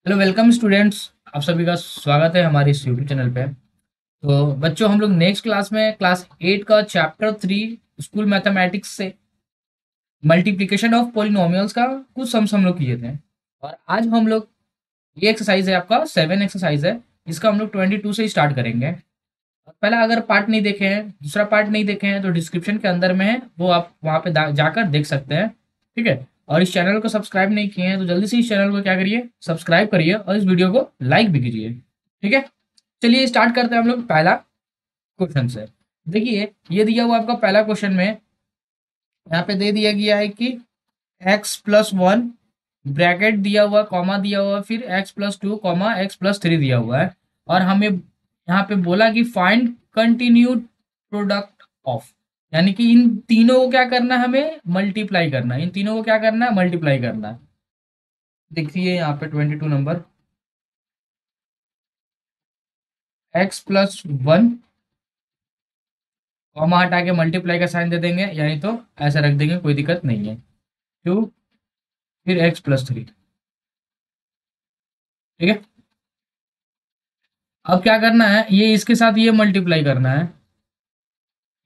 Hello welcome students. आप सभी का स्वागत है हमारे इस यूट्यूब चैनल पे। तो बच्चों, हम लोग नेक्स्ट क्लास में क्लास 8 का चैप्टर 3 स्कूल मैथमेटिक्स से मल्टीप्लिकेशन ऑफ पॉलिनोमियल्स का कुछ सम्स हम लोग किए थे। और आज हम लोग ये एक्सरसाइज है, आपका 7 एक्सरसाइज है। इसका हम लोग 22 से स्टार्ट करेंगे। पहला अगर पार्ट नहीं देखे हैं, दूसरा पार्ट नहीं देखे हैं, तो डिस्क्रिप्शन के अंदर में है, वो आप वहाँ पे जाकर देख सकते हैं। ठीक है। और इस चैनल को सब्सक्राइब नहीं किए हैं तो जल्दी से इस चैनल को क्या करिए, सब्सक्राइब करिए और इस वीडियो को लाइक भी कीजिए। ठीक है। चलिए स्टार्ट करते हैं हम लोग पहला क्वेश्चन से। देखिए, ये दिया हुआ आपका पहला क्वेश्चन में यहाँ पे दे दिया गया है कि x+1 ब्रैकेट दिया हुआ, कॉमा दिया हुआ, फिर x+2 कॉमा x+3 दिया हुआ है। और हमें यहाँ पे बोला कि फाइंड कंटिन्यूड प्रोडक्ट ऑफ, यानी कि इन तीनों को क्या करना है, हमें मल्टीप्लाई करना है। इन तीनों को क्या करना है, मल्टीप्लाई करना है। देखिए यहाँ पे 22 नंबर, x+1 कॉमा हटा के मल्टीप्लाई का साइन दे देंगे, यानी तो ऐसा रख देंगे, कोई दिक्कत नहीं है। 2 फिर x+3। ठीक है। अब क्या करना है, ये इसके साथ ये मल्टीप्लाई करना है।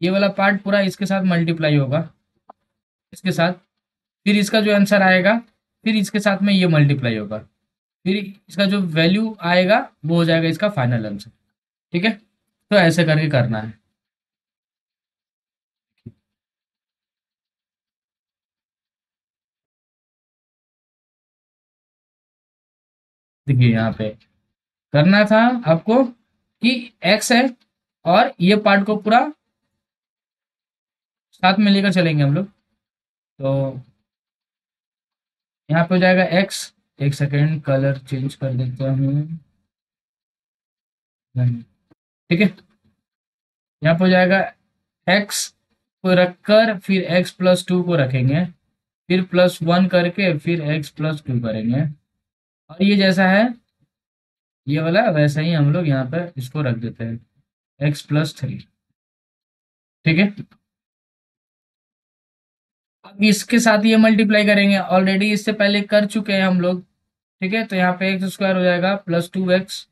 ये वाला पार्ट पूरा इसके साथ मल्टीप्लाई होगा, इसके साथ। फिर इसका जो आंसर आएगा, फिर इसके साथ में ये मल्टीप्लाई होगा, फिर इसका जो वैल्यू आएगा वो हो जाएगा इसका फाइनल आंसर। ठीक है। तो ऐसे करके करना है। देखिए यहाँ पे करना था आपको कि एक्स है, और ये पार्ट को पूरा साथ में लेकर चलेंगे हम लोग। तो यहाँ पे हो जाएगा एक्स। एक सेकेंड, कलर चेंज कर देता हूँ। ठीक है। यहाँ पे हो जाएगा एक्स को रखकर फिर x+2 को रखेंगे, फिर +1 करके फिर x+2 करेंगे। और ये जैसा है ये वाला, वैसा ही हम लोग यहाँ पर इसको रख देते हैं, x+3। ठीक है। अब इसके साथ ये मल्टीप्लाई करेंगे, ऑलरेडी इससे पहले कर चुके हैं हम लोग। ठीक है। तो यहाँ पे x² हो जाएगा +2x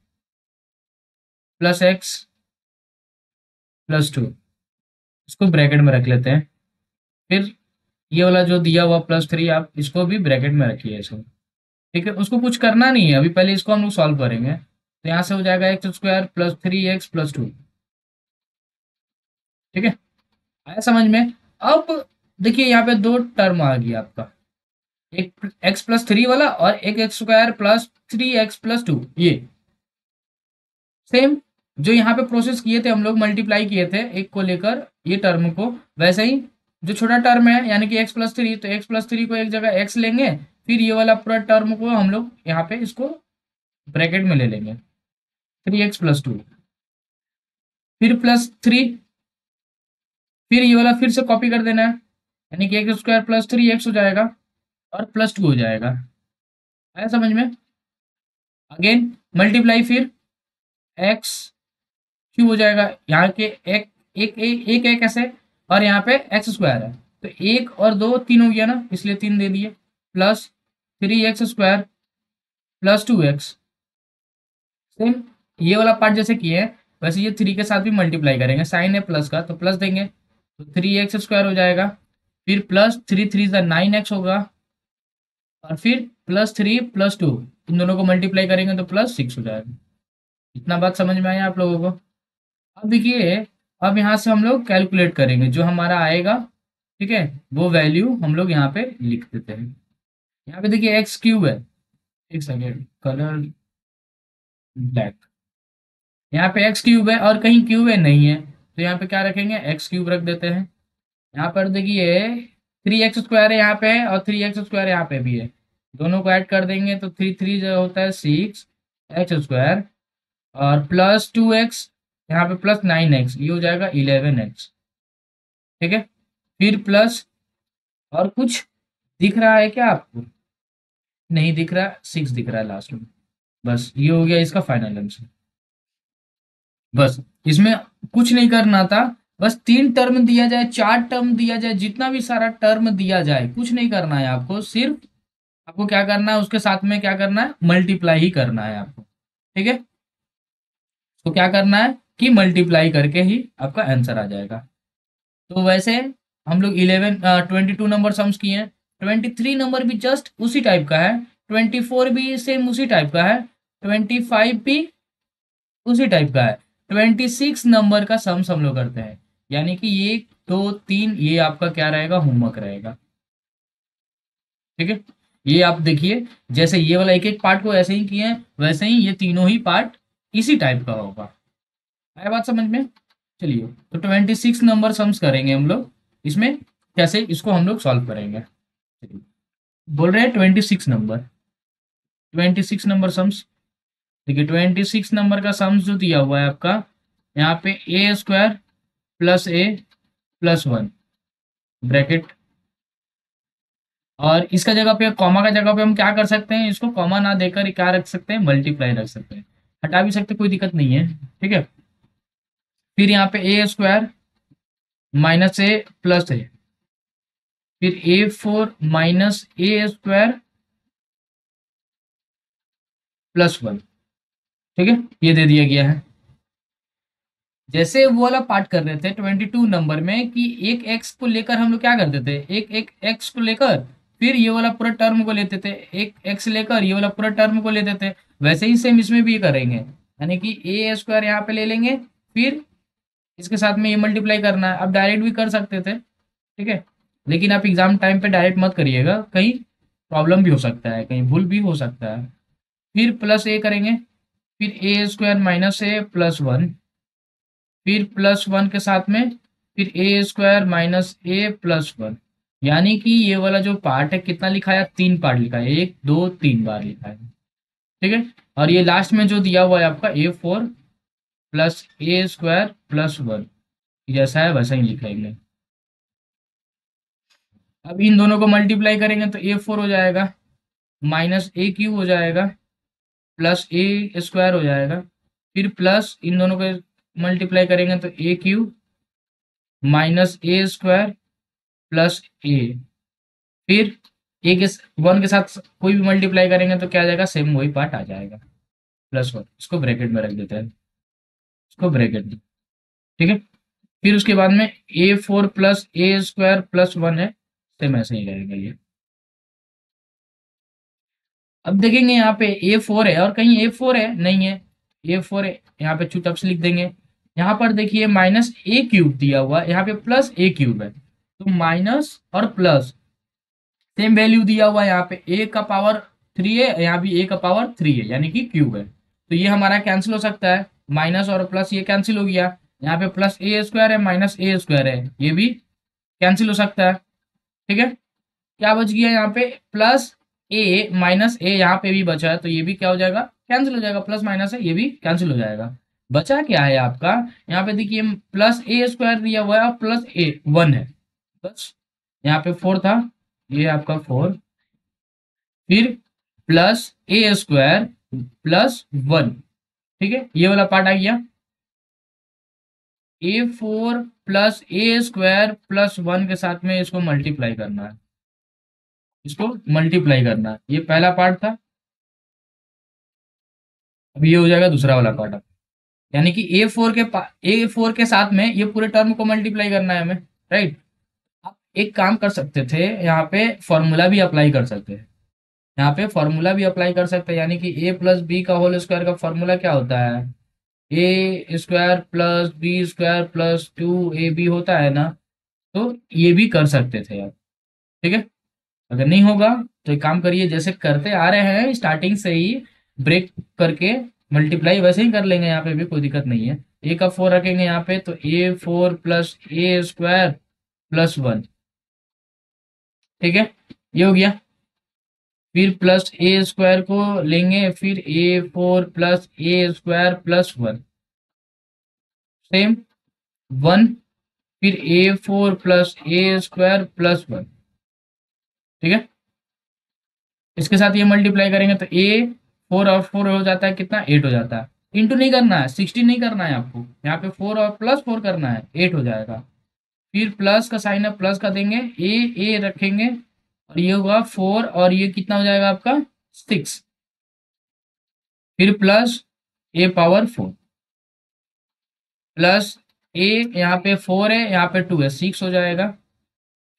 +x+2, इसको ब्रैकेट में रख लेते हैं। फिर ये वाला जो दिया हुआ +3, आप इसको भी ब्रैकेट में रखिए इसको। ठीक है। उसको कुछ करना नहीं है अभी, पहले इसको हम लोग सॉल्व करेंगे। तो यहाँ से हो जाएगा x² +3x+2। ठीक है। आया समझ में? अब देखिए यहाँ पे दो टर्म आ गया आपका, एक x+3 वाला और एक x² +3x+2। ये सेम जो यहाँ पे प्रोसेस किए थे हम लोग, मल्टीप्लाई किए थे एक को लेकर ये टर्म को, वैसे ही जो छोटा टर्म है यानी कि x+3, तो x+3 को एक जगह x लेंगे, फिर ये वाला पूरा टर्म को हम लोग यहाँ पे इसको ब्रैकेट में ले लेंगे, 3x+2, फिर +3, फिर ये वाला फिर से कॉपी कर देना है, यानी कि x² +3x हो जाएगा और +2 हो जाएगा। आया समझ में? अगेन मल्टीप्लाई, फिर एक्स क्यूब हो जाएगा, यहाँ के एक एक एक एक, एक ऐसे, और यहाँ पे x² है, तो एक और दो तीन हो गया ना, इसलिए 3 दे दिए, +3x² +2x। सेम ये वाला पार्ट जैसे किए हैं वैसे ये 3 के साथ भी मल्टीप्लाई करेंगे, साइन है प्लस का तो प्लस देंगे, तो 3x² हो जाएगा, फिर +3 3 9x होगा, और फिर +3 +2, इन दोनों को मल्टीप्लाई करेंगे तो +6 हो जाएगा। इतना बात समझ में आया आप लोगों को? अब देखिए, अब यहाँ से हम लोग कैलकुलेट करेंगे जो हमारा आएगा। ठीक है। वो वैल्यू हम लोग यहाँ पे लिख देते हैं। यहाँ पे देखिए x³ है, एक सेकेंड, कलर ब्लैक। यहाँ पे x³ है और कहीं क्यूब है नहीं है, तो यहाँ पे क्या रखेंगे, x³ रख देते हैं। यहाँ पर देखिए 3x² है यहाँ पे, और 3x² यहाँ पे भी है, दोनों को ऐड कर देंगे तो 3 3 जो होता है 6x², और +2x, यहाँ पे +9x, ये हो जाएगा 11x। ठीक है। फिर प्लस, और कुछ दिख रहा है क्या आपको? नहीं दिख रहा, 6 दिख रहा है लास्ट में। बस ये हो गया इसका फाइनल आंसर। बस इसमें कुछ नहीं करना था, बस 3 टर्म दिया जाए, 4 टर्म दिया जाए, जितना भी सारा टर्म दिया जाए, कुछ नहीं करना है आपको, सिर्फ आपको क्या करना है, उसके साथ में क्या करना है, मल्टीप्लाई ही करना है आपको। ठीक है, तो क्या करना है कि मल्टीप्लाई करके ही आपका आंसर आ जाएगा। तो वैसे हम लोग 22 नंबर सम्स किए हैं। 23 नंबर भी जस्ट उसी टाइप का है। 24 भी सेम उसी टाइप का है। 25 भी उसी टाइप का है। 26 नंबर का सम्स हम लोग करते हैं, यानी कि ये 2 3 ये आपका क्या रहेगा, होमवर्क रहेगा। ठीक है, ये आप देखिए, जैसे ये वाला एक एक पार्ट को ऐसे ही किए हैं, वैसे ही ये तीनों ही पार्ट इसी टाइप का होगा। आया बात समझ में? चलिए, तो 26 नंबर सम्स करेंगे हम लोग। इसमें कैसे इसको हम लोग सॉल्व करेंगे, चलिए। बोल रहे हैं 26 नंबर सम्स। देखिए 26 नंबर का सम्स जो दिया हुआ है आपका, यहाँ पे ए स्क्वायर प्लस ए प्लस वन ब्रैकेट, और इसका जगह पे कॉमा का जगह पे हम क्या कर सकते हैं, इसको कॉमा ना देकर क्या रख सकते हैं, मल्टीप्लाई रख सकते हैं। हटा भी सकते, कोई दिक्कत नहीं है। ठीक है, फिर यहाँ पे ए स्क्वायर माइनस ए प्लस ए, फिर A4 minus a square plus one. ठीक है, ये दे दिया गया है। जैसे वो वाला पार्ट कर रहे थे 22 नंबर में कि एक एक्स को लेकर हम लोग क्या करते थे, एक एक एक्स को लेकर फिर ये वाला पूरा टर्म को लेते थे, एक एक्स लेकर ये वाला पूरा टर्म को लेते थे। वैसे ही सेम इसमें भी करेंगे, यानी कि ए स्क्वायर यहाँ पे ले लेंगे, फिर इसके साथ में ये मल्टीप्लाई करना है। आप डायरेक्ट भी कर सकते थे, ठीक है, लेकिन आप एग्जाम टाइम पे डायरेक्ट मत करिएगा, कहीं प्रॉब्लम भी हो सकता है, कहीं भूल भी हो सकता है। फिर प्लस ए करेंगे, फिर a square minus A plus one, फिर प्लस वन के साथ में फिर a square minus A plus one. यानी कि ये वाला जो पार्ट है कितना लिखा है, 3 पार्ट लिखा है, 1 2 3 बार लिखा है। ठीक है, और ये लास्ट में जो दिया हुआ है आपका A4 plus a square plus one, जैसा है वैसा ही लिखेंगे। अब इन दोनों को मल्टीप्लाई करेंगे तो A4 हो जाएगा, माइनस ए क्यूब हो जाएगा, प्लस ए स्क्वायर हो जाएगा, फिर प्लस इन दोनों को मल्टीप्लाई करेंगे तो ए cube minus a square plus ए, फिर ए के वन के साथ कोई भी मल्टीप्लाई करेंगे तो क्या आ जाएगा, सेम वही पार्ट आ जाएगा, प्लस वन। इसको ब्रैकेट में रख देते हैं, इसको ब्रैकेट में। ठीक है, फिर उसके बाद में A4 plus a square plus one है, सेम ऐसे ही रहेगा ये। अब देखेंगे यहाँ पे A4 है और कहीं A4 है नहीं है, A4 है यहाँ पे चुपचाप से लिख देंगे। यहाँ पर देखिए माइनस ए क्यूब दिया हुआ है, यहाँ पे प्लस ए क्यूब है, तो माइनस और प्लस सेम वैल्यू दिया हुआ है। यहाँ पे ए का पावर 3 है, यहाँ भी ए का पावर 3 है, यानी कि क्यूब है, तो ये हमारा कैंसिल हो सकता है। माइनस और प्लस ये कैंसिल हो गया, यहाँ पे प्लस ए स्क्वायर है माइनस ए स्क्वायर है, ये भी कैंसिल हो सकता है। ठीक है, क्या बच गया यहाँ पे, प्लस ए माइनस ए, यहाँ पे भी बचा है, तो ये भी क्या हो जाएगा, कैंसिल हो जाएगा, प्लस माइनस है ये भी कैंसिल हो जाएगा। बचा क्या है आपका, यहाँ पे देखिए प्लस ए स्क्वायर दिया हुआ है और प्लस ए वन है, बस यहाँ पे 4 था, ये आपका 4, फिर plus a square plus one. ठीक है, ये वाला पार्ट आ गया। A4 plus a square plus one के साथ में इसको मल्टीप्लाई करना है, इसको मल्टीप्लाई करना है, ये पहला पार्ट था। अब ये हो जाएगा दूसरा वाला पार्ट, यानी कि ए फोर के साथ में ये पूरे टर्म को मल्टीप्लाई करना है हमें, राइट। आप एक काम कर सकते थे, यहाँ पे फॉर्मूला भी अप्लाई कर सकते हैं, यहाँ पे फॉर्मूला भी अप्लाई कर सकते हैं, यानी कि ए प्लस बी का होल स्क्वायर का फॉर्मूला क्या होता है, A square plus B square plus 2ab होता है ना, तो ये भी कर सकते थे आप। ठीक है, अगर नहीं होगा तो एक काम करिए, जैसे करते आ रहे हैं स्टार्टिंग से ही, ब्रेक करके मल्टीप्लाई वैसे ही कर लेंगे, यहाँ पे भी कोई दिक्कत नहीं है। ए का 4 रखेंगे यहाँ पे, तो A4 plus a square plus one. ठीक है, ये हो गया। फिर प्लस ए स्क्वायर को लेंगे, फिर A4 plus a square plus one, same one, फिर A4 plus a square plus one. ठीक है, इसके साथ ये मल्टीप्लाई करेंगे तो A4 और 4 हो जाता है कितना, 8 हो जाता है। इंटू नहीं करना है, 16 नहीं करना है आपको, यहाँ पे 4 और प्लस 4 करना है, 8 हो जाएगा। फिर प्लस का साइन है, प्लस का देंगे, ए रखेंगे और ये होगा 4 और ये कितना हो जाएगा आपका 6, फिर प्लस ए पावर 4 प्लस ए, यहाँ पे 4 है, यहाँ पे 2 है, 6 हो जाएगा,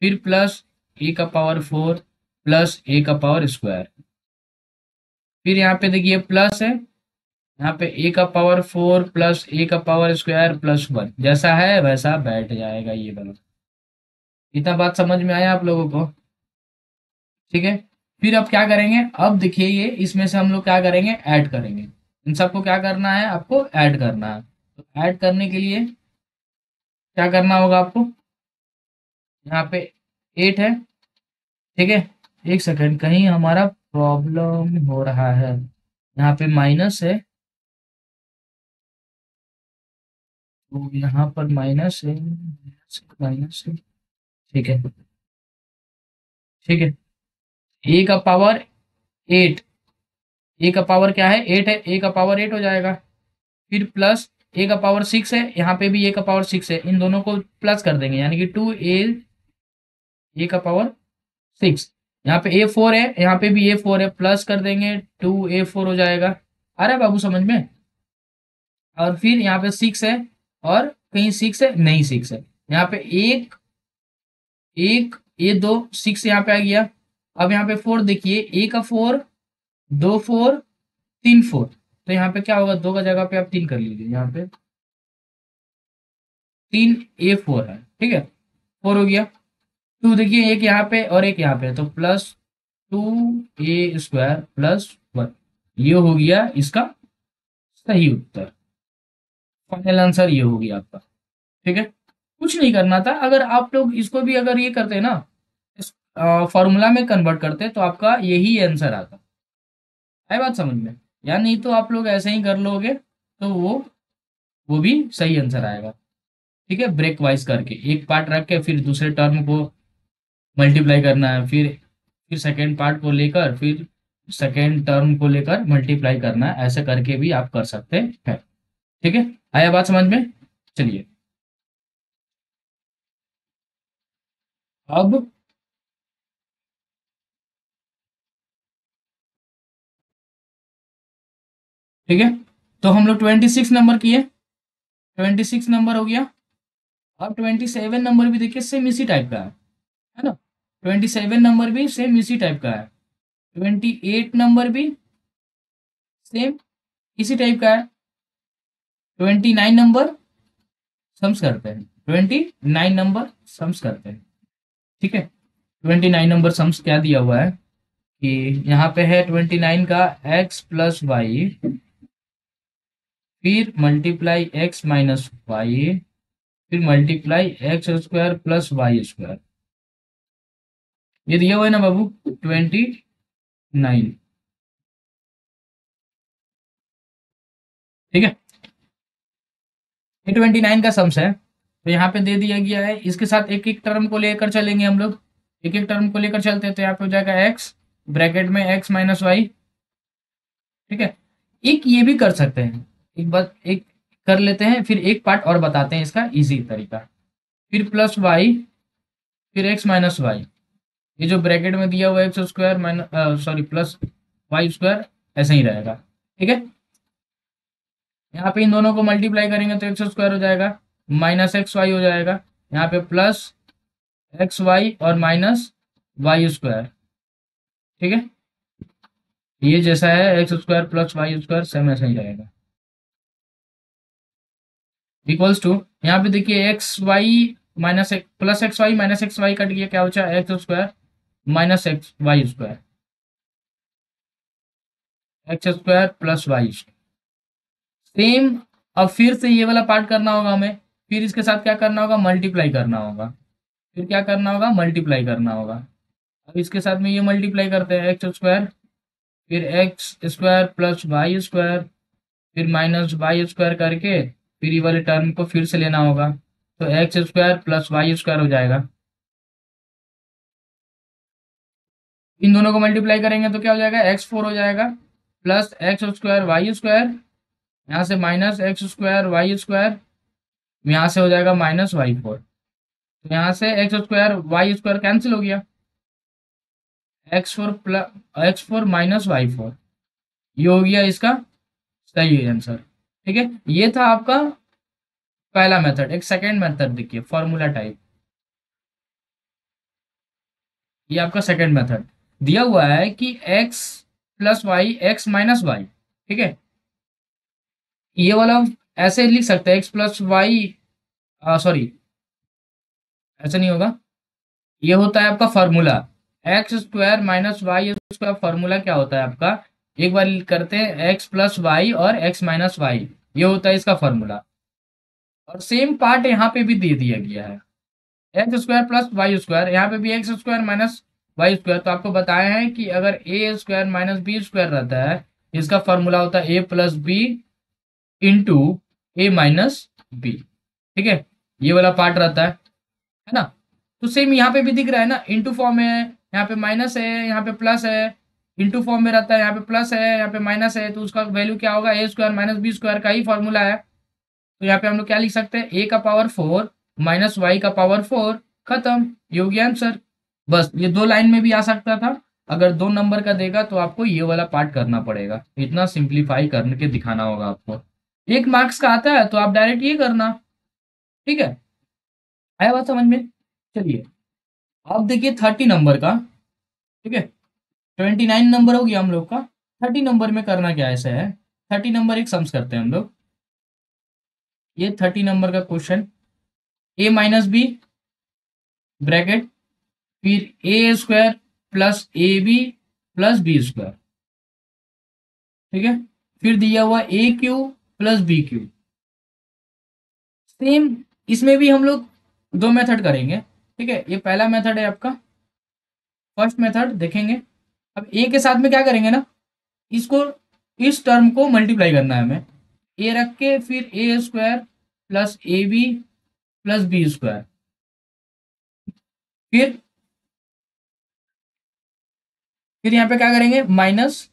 फिर प्लस ए का पावर 4 प्लस ए का पावर स्क्वायर, फिर यहाँ पे देखिए प्लस है, यहाँ पे ए का पावर 4 प्लस ए का पावर स्क्वायर प्लस 1, जैसा है वैसा बैठ जाएगा ये वाला। इतना बात समझ में आया आप लोगों को? ठीक है। फिर अब क्या करेंगे, अब देखिए ये इसमें से हम लोग क्या करेंगे, ऐड करेंगे। इन सबको क्या करना है, आपको ऐड करना है। तो ऐड करने के लिए क्या करना होगा आपको, यहाँ पे 8 है, ठीक है। एक सेकंड, कहीं हमारा प्रॉब्लम हो रहा है, यहाँ पे माइनस है, तो यहाँ पर माइनस है, माइनस है, ठीक है, ठीक है। ए का पावर 8, ए का पावर क्या है 8 है, ए का पावर 8 हो जाएगा, फिर प्लस ए का पावर 6 है, यहाँ पे भी ए का पावर 6 है, इन दोनों को प्लस कर देंगे, यानी कि 2 ए का पावर 6, यहाँ पे ए 4 है, यहाँ पे भी ए 4 है, प्लस कर देंगे 2 ए 4 हो जाएगा। अरे बाबू समझ में? और फिर यहाँ पे 6 है, और कहीं 6 है नहीं, 6 है, यहाँ पे एक एक ये दो 6 यहाँ पे आ गया। अब यहाँ पे 4 देखिए, ए का 4, 2 4, 3 4, तो यहाँ पे क्या होगा, 2 का जगह पे आप 3 कर लीजिए, यहाँ पे 3 ए 4 है, ठीक है, 4 हो गया। 2 देखिए, एक यहाँ पे और एक यहाँ पे, तो प्लस 2 ए स्क्वायर प्लस 1, ये हो गया इसका सही उत्तर। फाइनल आंसर ये हो गया आपका, ठीक है। कुछ नहीं करना था, अगर आप लोग इसको भी अगर ये करते ना, इस फॉर्मूला में कन्वर्ट करते, तो आपका यही आंसर आता है। बात समझ में? या नहीं तो आप लोग ऐसे ही कर लोगे, तो वो भी सही आंसर आएगा। ठीक है, ब्रेक वाइज करके एक पार्ट रख के फिर दूसरे टर्म को मल्टीप्लाई करना है, फिर सेकेंड पार्ट को लेकर फिर सेकेंड टर्म को लेकर मल्टीप्लाई करना है, ऐसे करके भी आप कर सकते हैं। ठीक है, आया बात समझ में? चलिए अब, ठीक है, तो हम लोग 26 नंबर किए, 26 नंबर हो गया। अब 27 नंबर भी देखिए सेम इसी टाइप का है ना, 27 नंबर भी सेम इसी टाइप का है, 28 नंबर भी सेम इसी टाइप का है, 29 नंबर सम्स करते हैं, 29 नंबर सम्स करते हैं। ठीक है, 29 नंबर सम्स क्या दिया हुआ है कि यहाँ पे है 29 का एक्स प्लस वाई, फिर मल्टीप्लाई एक्स माइनस वाई, फिर multiply x square plus y square, ये दिया हुआ है ना बाबू 29। ठीक है, ये 29 का सम्स है, तो यहाँ पे दे दिया गया है, इसके साथ एक एक टर्म को लेकर चलेंगे हम लोग, एक एक टर्म को लेकर चलते हैं, तो यहाँ पे हो जाएगा एक्स ब्रैकेट में एक्स माइनस वाई। ठीक है, एक ये भी कर सकते हैं, एक बात एक कर लेते हैं, फिर एक पार्ट और बताते हैं इसका इजी तरीका, फिर प्लस वाई, फिर एक्स माइनस वाई, ये जो ब्रैकेट में दिया हुआ है x square minus sorry plus y square, ऐसे ही रहेगा। ठीक है, यहाँ पे इन दोनों को मल्टीप्लाई करेंगे तो एक्स स्क्वायर हो जाएगा, माइनस एक्स वाई हो जाएगा, यहाँ पे प्लस एक्स वाई और माइनस वाई स्क्वायर। ठीक है, ये जैसा है x square plus y square same ऐसा ही रहेगा, इक्वल्स टू, यहाँ पे देखिए एक्स वाई माइनस एक plus x y minus x y cut गया, क्या बचा x square minus x y square, x square plus y same. अब फिर से ये वाला पार्ट करना होगा हमें, फिर इसके साथ क्या करना होगा, मल्टीप्लाई करना होगा, फिर क्या करना होगा, मल्टीप्लाई करना होगा। अब इसके साथ में ये मल्टीप्लाई करते हैं एक्स स्क्वायर, फिर x square plus y square, फिर माइनस वाई स्क्वायर करके फिर ये वाले टर्म को फिर से लेना होगा, तो x square plus y square हो जाएगा। इन दोनों को मल्टीप्लाई करेंगे तो क्या हो जाएगा, x4 हो जाएगा plus x square y square, यहाँ से minus x square y square, यहाँ से हो जाएगा माइनस वाई 4, तो यहाँ से x square y square cancel हो गया, x4 माइनस y4, ये हो गया इसका सही आंसर। ठीक है, ये था आपका पहला मेथड। एक सेकेंड मेथड देखिए, फॉर्मूला टाइप, ये आपका सेकेंड मेथड दिया हुआ है कि x plus y x minus y. ठीक है, ये वाला ऐसे लिख सकते हैं, एक्स प्लस वाई, सॉरी ऐसा नहीं होगा, ये होता है आपका formula. X square minus y, उसका फॉर्मूला क्या होता है आपका, एक बार करते हैं, एक्स प्लस वाई और एक्स माइनस वाई, ये होता है इसका फॉर्मूला। और सेम पार्ट यहाँ पे भी दे दिया गया है, x square plus y square, यहाँ पे भी x square minus y square. तो आपको बताया है कि अगर a square minus b square रहता है, इसका फॉर्मूला होता है a plus b into a minus b. ठीक है, ये वाला पार्ट रहता है ना। तो सेम यहाँ पे भी दिख रहा है ना, इंटू फॉर्म है, यहाँ पे माइनस है, यहाँ पे प्लस है, इंटू फॉर्म में रहता है, यहाँ पे प्लस है, यहाँ पे माइनस है, तो उसका वैल्यू क्या होगा, ए स्क्वायर माइनस बी स्क्वायर का ही फॉर्मूला है। तो यहाँ पे हम लोग क्या लिख सकते हैं, ए का पावर 4 माइनस वाई का पावर 4, खत्म, ये हो गया आंसर। बस ये दो लाइन में भी आ सकता था, अगर 2 नंबर का देगा तो आपको ये वाला पार्ट करना पड़ेगा, इतना सिंप्लीफाई करके दिखाना होगा आपको। 1 मार्क्स का आता है तो आप डायरेक्ट ये करना। ठीक है, आया बात समझ में। चलिए अब देखिए 30 नंबर का। ठीक है, 29 नंबर हो गया हम लोग का, 30 नंबर में करना क्या ऐसा है, 30 नंबर एक सम्स करते हैं हम लोग। ये 30 नंबर का question, a minus b bracket, फिर a square plus a b plus B square. ठीक है, फिर दिया हुआ a cube plus b cube. Same इसमें भी हम लोग 2 मेथड करेंगे। ठीक है, ये पहला मेथड है आपका, फर्स्ट मेथड देखेंगे। अब ए के साथ में क्या करेंगे ना, इसको, इस टर्म को मल्टीप्लाई करना है हमें, ए रख के फिर a square plus a b plus B square. फिर यहाँ पे क्या करेंगे, माइनस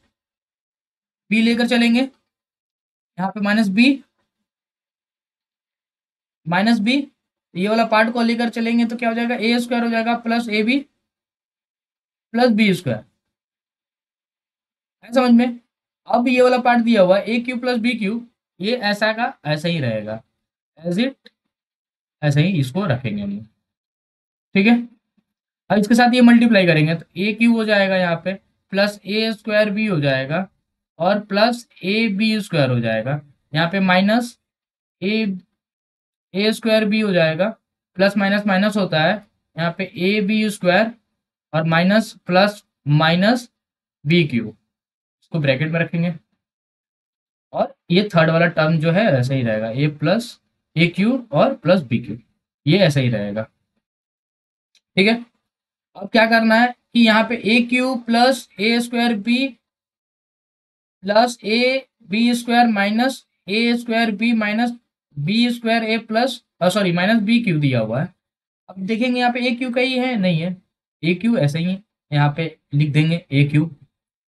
बी लेकर चलेंगे, यहाँ पे माइनस बी, ये वाला पार्ट को लेकर चलेंगे तो क्या हो जाएगा, ए स्क्वायर हो जाएगा plus a b plus B square, है समझ में। अब ये वाला पार्ट दिया हुआ है ए क्यू प्लस बी क्यू, ये ऐसा का ऐसा ही रहेगा, एज इट ऐसे ही इसको रखेंगे हम लोग। ठीक है, अब इसके साथ ये मल्टीप्लाई करेंगे तो ए क्यू हो जाएगा यहाँ पे, प्लस ए स्क्वायर बी हो जाएगा, और प्लस ए बी स्क्वायर हो जाएगा, यहाँ पे minus a a square b हो जाएगा, प्लस माइनस माइनस होता है, यहाँ पे ए बी स्क्वायर और minus plus minus b q, इसको ब्रैकेट में रखेंगे। और ये थर्ड वाला टर्म जो है ऐसा ही रहेगा, ए प्लस ए क्यू और प्लस बी क्यू, ये ऐसा ही रहेगा। ठीक है, अब क्या करना है कि यहाँ पे a cube plus a square b plus a b square minus a square b minus b square a plus, sorry minus b cube दिया हुआ है। अब देखेंगे यहाँ पे ए क्यू का ही है, नहीं है, ए क्यू ऐसे ही है, यहाँ पे लिख देंगे ए क्यू।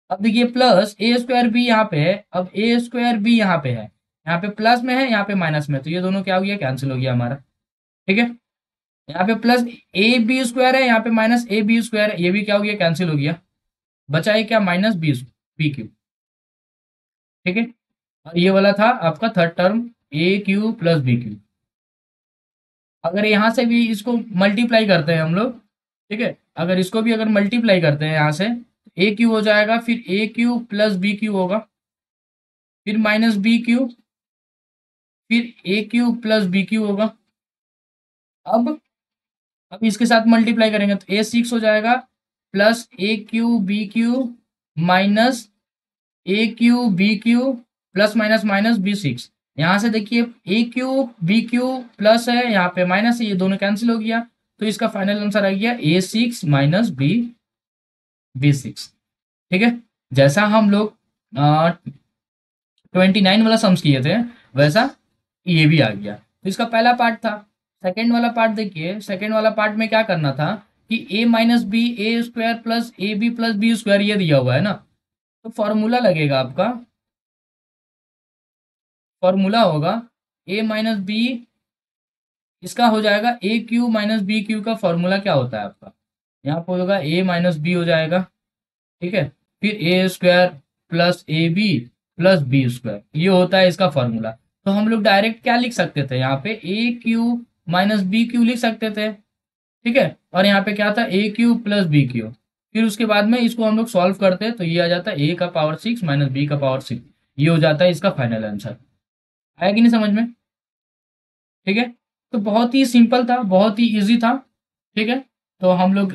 अब देखिए प्लस ए स्क्वायर बी यहाँ पे है, अब ए स्क्वायर बी यहाँ पे है, यहाँ पे प्लस में है, यहाँ पे माइनस में, तो ये दोनों क्या हो गया, कैंसिल हो गया हमारा। ठीक है, यहाँ पे प्लस ए बी स्क्वायर है, यहाँ पे माइनस ए बी स्क्वायर है, ये भी क्या हो गया, कैंसिल हो गया, बचा है क्या, माइनस बी बी क्यू। ठीक है, और ये वाला था आपका थर्ड टर्म, ए क्यू प्लस बी क्यू। अगर यहाँ से भी इसको मल्टीप्लाई करते हैं हम लोग, ठीक है, अगर इसको भी अगर मल्टीप्लाई करते हैं यहाँ से, ए क्यू हो जाएगा, फिर ए क्यू प्लस बी क्यू होगा, फिर माइनस बी क्यू, फिर ए क्यू प्लस बी क्यू होगा। अब अब इसके साथ मल्टीप्लाई करेंगे तो ए सिक्स हो जाएगा, plus a cube b cube minus a cube b cube plus minus minus b six. यहाँ से देखिए a cube b cube plus है, यहाँ पे माइनस है, ये दोनों कैंसिल हो गया, तो इसका फाइनल आंसर आ गया ए सिक्स माइनस बी सिक्स। ठीक है, जैसा हम लोग 29 वाला सम्स किए थे, वैसा ये भी आ गया। तो इसका पहला पार्ट था। सेकेंड वाला पार्ट देखिए, सेकेंड वाला पार्ट में क्या करना था कि a minus b a square plus a b plus B square, ये दिया हुआ है ना, तो फॉर्मूला लगेगा आपका, फॉर्मूला होगा ए माइनस बी, इसका हो जाएगा ए क्यू माइनस बी क्यू का फॉर्मूला क्या होता है आपका, यहाँ पर होगा ए माइनस बी हो जाएगा, ठीक है। फिर a square plus a b plus B square, ये होता है इसका फॉर्मूला। तो हम लोग डायरेक्ट क्या लिख सकते थे, यहाँ पे a Q minus b Q लिख सकते थे, ठीक है। और यहाँ पे क्या था, ए क्यू प्लस बी क्यू। फिर उसके बाद में इसको हम लोग सॉल्व करते हैं तो ये आ जाता है ए का पावर 6 माइनस बी का पावर 6। ये हो जाता है इसका फाइनल आंसर। आया कि नहीं समझ में? ठीक है। तो बहुत ही सिंपल था, बहुत ही इजी था। ठीक है। तो हम लोग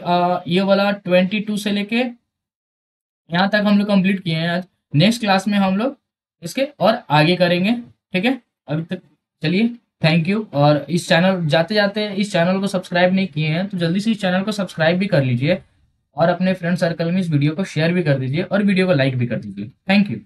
ये वाला 22 से लेके यहाँ तक हम लोग कंप्लीट किए हैं आज। नेक्स्ट क्लास में हम लोग इसके और आगे करेंगे। ठीक है। अभी तक चलिए, थैंक यू। और इस चैनल जाते जाते इस चैनल को सब्सक्राइब नहीं किए हैं तो जल्दी से इस चैनल को सब्सक्राइब भी कर लीजिए, और अपने फ्रेंड सर्कल में इस वीडियो को शेयर भी कर दीजिए और वीडियो को लाइक भी कर दीजिए। Thank you.